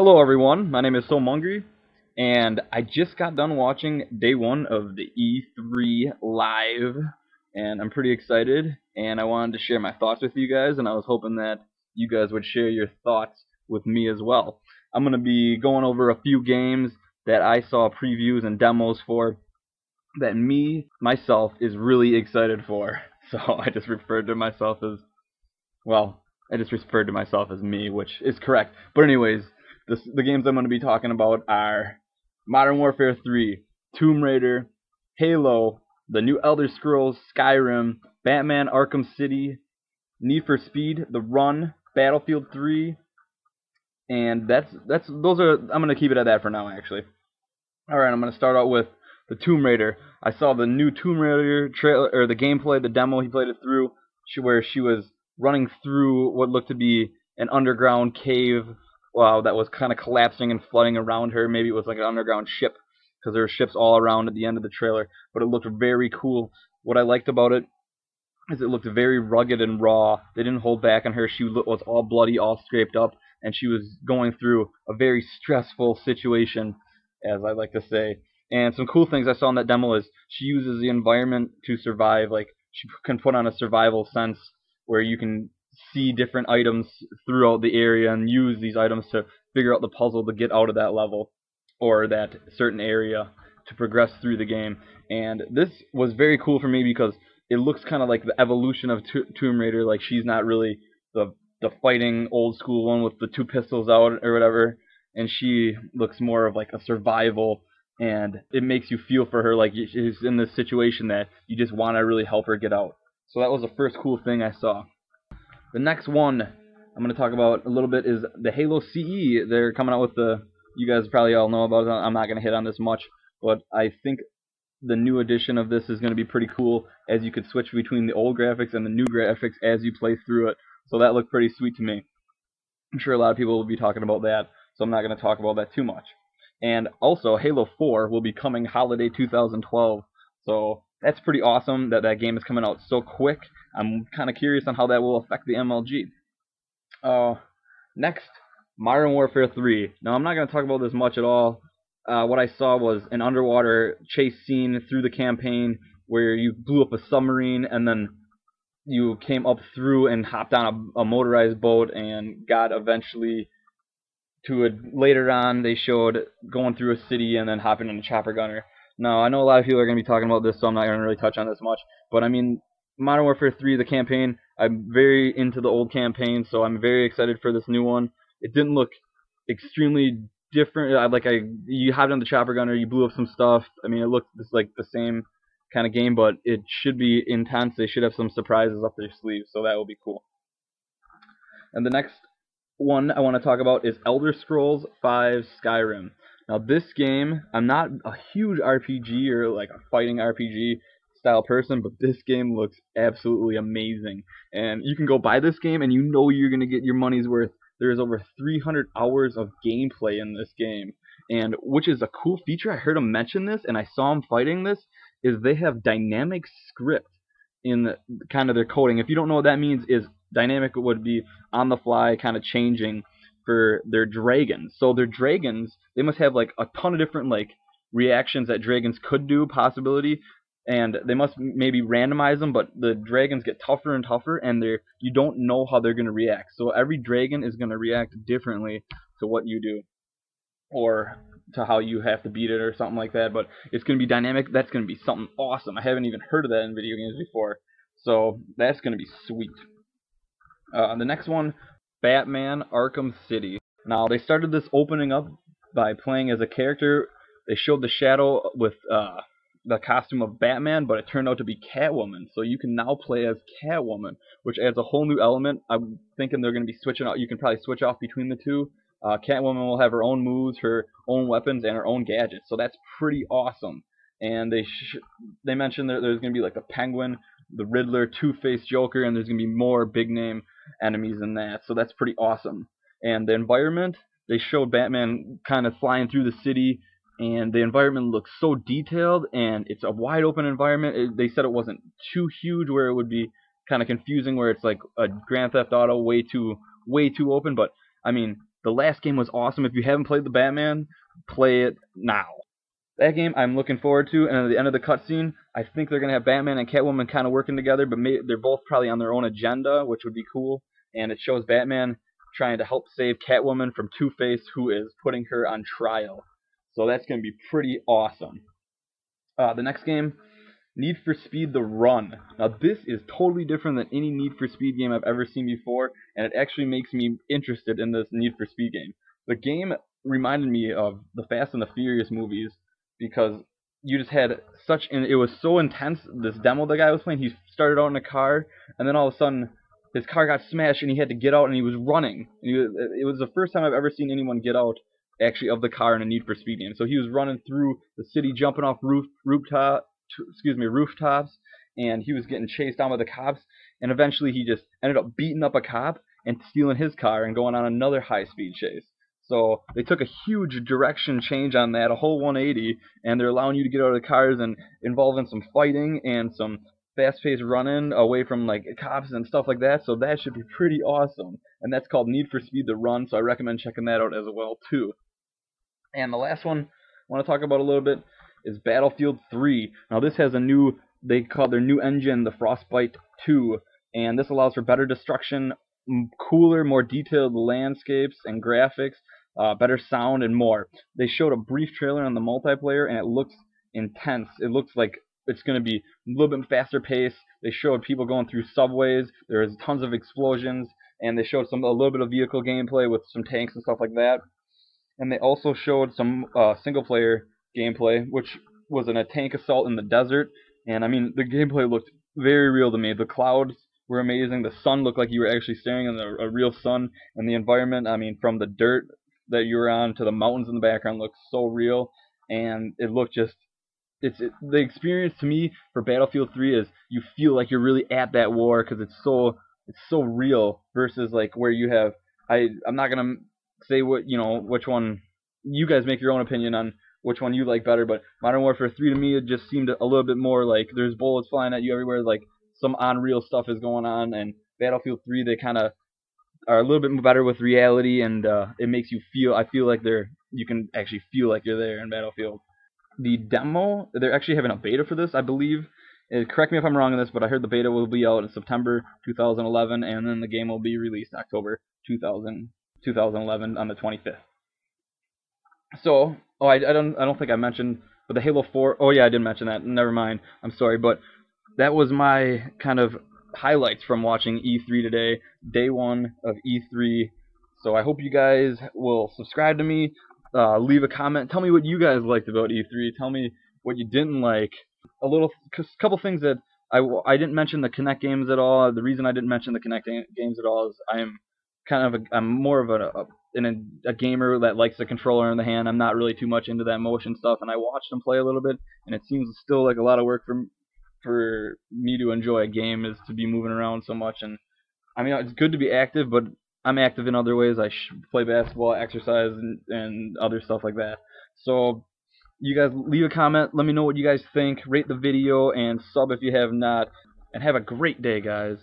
Hello everyone, my name is Mungry, and I just got done watching day one of the E3 Live, and I'm pretty excited, and I wanted to share my thoughts with you guys, and I was hoping that you guys would share your thoughts with me as well. I'm going to be going over a few games that I saw previews and demos for that myself, is really excited for. So I just referred to myself as, me, which is correct. But anyways, the games I'm going to be talking about are Modern Warfare 3, Tomb Raider, Halo, the new Elder Scrolls, Skyrim, Batman Arkham City, Need for Speed, The Run, Battlefield 3, and I'm going to keep it at that for now, actually. Alright, I'm going to start out with the Tomb Raider. I saw the new Tomb Raider trailer, or the gameplay, the demo he played it through, where she was running through what looked to be an underground cave. Wow, that was kind of collapsing and flooding around her. Maybe it was like an underground ship, because there were ships all around at the end of the trailer. But it looked very cool. What I liked about it is it looked very rugged and raw. They didn't hold back on her. She was all bloody, all scraped up, and she was going through a very stressful situation, as I like to say. And some cool things I saw in that demo is she uses the environment to survive. Like, she can put on a survival sense where you can see different items throughout the area and use these items to figure out the puzzle to get out of that level or that certain area to progress through the game. And this was very cool for me because it looks kind of like the evolution of Tomb Raider. Like, she's not really the fighting old school one with the two pistols out or whatever, and she looks more of like a survival, and it makes you feel for her, like she's in this situation that you just want to really help her get out. So that was the first cool thing I saw. The next one I'm going to talk about a little bit is the Halo CE. They're coming out with you guys probably all know about it. I'm not going to hit on this much, but I think the new edition of this is going to be pretty cool, as you could switch between the old graphics and the new graphics as you play through it. So that looked pretty sweet to me. I'm sure a lot of people will be talking about that, so I'm not going to talk about that too much. And also, Halo 4 will be coming holiday 2012, so that's pretty awesome that that game is coming out so quick. I'm kind of curious on how that will affect the MLG. Next, Modern Warfare 3. Now, I'm not going to talk about this much at all. What I saw was an underwater chase scene through the campaign where you blew up a submarine and then you came up through and hopped on a motorized boat and got eventually to it. Later on, they showed going through a city and then hopping on a chopper gunner. Now, I know a lot of people are going to be talking about this, so I'm not going to really touch on this much. But, I mean, Modern Warfare 3, the campaign, I'm very into the old campaign, so I'm very excited for this new one. It didn't look extremely different. You hopped on the chopper gunner, you blew up some stuff. I mean, it looked just like the same kind of game, but it should be intense. They should have some surprises up their sleeves, so that will be cool. And the next one I want to talk about is Elder Scrolls V Skyrim. Now, this game, I'm not a huge RPG or like a fighting RPG style person, but this game looks absolutely amazing. And you can go buy this game and you know you're going to get your money's worth. There's over 300 hours of gameplay in this game, and which is a cool feature. I heard him mention this, and I saw him fighting this, is they have dynamic script in kind of their coding. If you don't know what that means, is dynamic would be on the fly, kind of changing for their dragons. So their dragons, they must have like a ton of different like reactions that dragons could do, possibility, and they must maybe randomize them, but the dragons get tougher and tougher, and you don't know how they're going to react. So every dragon is going to react differently to what you do, or to how you have to beat it, or something like that. But it's going to be dynamic. That's going to be something awesome. I haven't even heard of that in video games before, so that's going to be sweet. The next one, Batman Arkham City. Now, they started this opening up by playing as a character. They showed the shadow with the costume of Batman, but it turned out to be Catwoman. So you can now play as Catwoman, which adds a whole new element. I'm thinking they're going to be switching out. You can probably switch off between the two. Catwoman will have her own moves, her own weapons, and her own gadgets. So that's pretty awesome. And they mentioned that there's going to be like the Penguin, the Riddler, Two-Face, Joker, and there's going to be more big-name enemies than that. So that's pretty awesome. And the environment, they showed Batman kind of flying through the city, and the environment looks so detailed, and it's a wide open environment. They said it wasn't too huge where it would be kind of confusing, where it's like a Grand Theft Auto way too open. But I mean, The last game was awesome. If you haven't played the Batman, play it now. That game I'm looking forward to, and at the end of the cutscene, I think they're going to have Batman and Catwoman kind of working together, but they're both probably on their own agenda, which would be cool. And it shows Batman trying to help save Catwoman from Two-Face, who is putting her on trial. So that's going to be pretty awesome. The next game, Need for Speed The Run. Now this is totally different than any Need for Speed game I've ever seen before, and it actually makes me interested in this Need for Speed game. The game reminded me of the Fast and the Furious movies, because you just had such, and it was so intense, this demo the guy was playing. He started out in a car, and then all of a sudden his car got smashed and he had to get out, and he was running. And it was the first time I've ever seen anyone get out actually of the car in a Need for Speed game. So he was running through the city, jumping off rooftops, and he was getting chased down by the cops, and eventually he just ended up beating up a cop and stealing his car and going on another high-speed chase. So they took a huge direction change on that, a whole 180, and they're allowing you to get out of the cars and involving some fighting and some fast-paced running away from like cops and stuff like that. So that should be pretty awesome, and that's called Need for Speed The Run, so I recommend checking that out as well too. And the last one I want to talk about a little bit is Battlefield 3. Now this has they call their new engine the Frostbite 2, and this allows for better destruction, cooler, more detailed landscapes and graphics, better sound, and more. They showed a brief trailer on the multiplayer, and it looks intense. It looks like it's going to be a little bit faster paced. They showed people going through subways. There's tons of explosions, and they showed a little bit of vehicle gameplay with some tanks and stuff like that. And they also showed some single-player gameplay, which was in a tank assault in the desert. And I mean, the gameplay looked very real to me. The clouds were amazing. The sun looked like you were actually staring at a real sun. And the environment, I mean, from the dirt that you were on to the mountains in the background, looked so real. And it looked just, the experience to me for Battlefield 3 is you feel like you're really at that war, because it's so real, versus like where you have, I'm not gonna say which one. You guys make your own opinion on which one you like better, but Modern Warfare 3 to me, it just seemed a little bit more like there's bullets flying at you everywhere, like some unreal stuff is going on. And Battlefield 3, they kind of are a little bit better with reality, and it makes you feel, I feel like you can actually feel like you're there in Battlefield. The demo, they're actually having a beta for this, I believe. Correct me if I'm wrong on this, but I heard the beta will be out in September 2011, and then the game will be released October 2011 on the 25th. So, I don't think I mentioned, but the Halo 4. Oh yeah, I did mention that. Never mind. I'm sorry, but that was my kind of highlights from watching E3 today, day one of E3. So I hope you guys will subscribe to me, leave a comment, tell me what you guys liked about E3, tell me what you didn't like. A couple things that I didn't mention the Kinect games at all. The reason I didn't mention the Kinect games at all is I'm more of a gamer that likes the controller in the hand. I'm not really too much into that motion stuff, and I watched them play a little bit, and it seems still like a lot of work for me to enjoy a game is to be moving around so much. And I mean, it's good to be active, but I'm active in other ways. I play basketball, exercise, and other stuff like that. So you guys leave a comment, let me know what you guys think, rate the video, and sub if you have not, and have a great day, guys.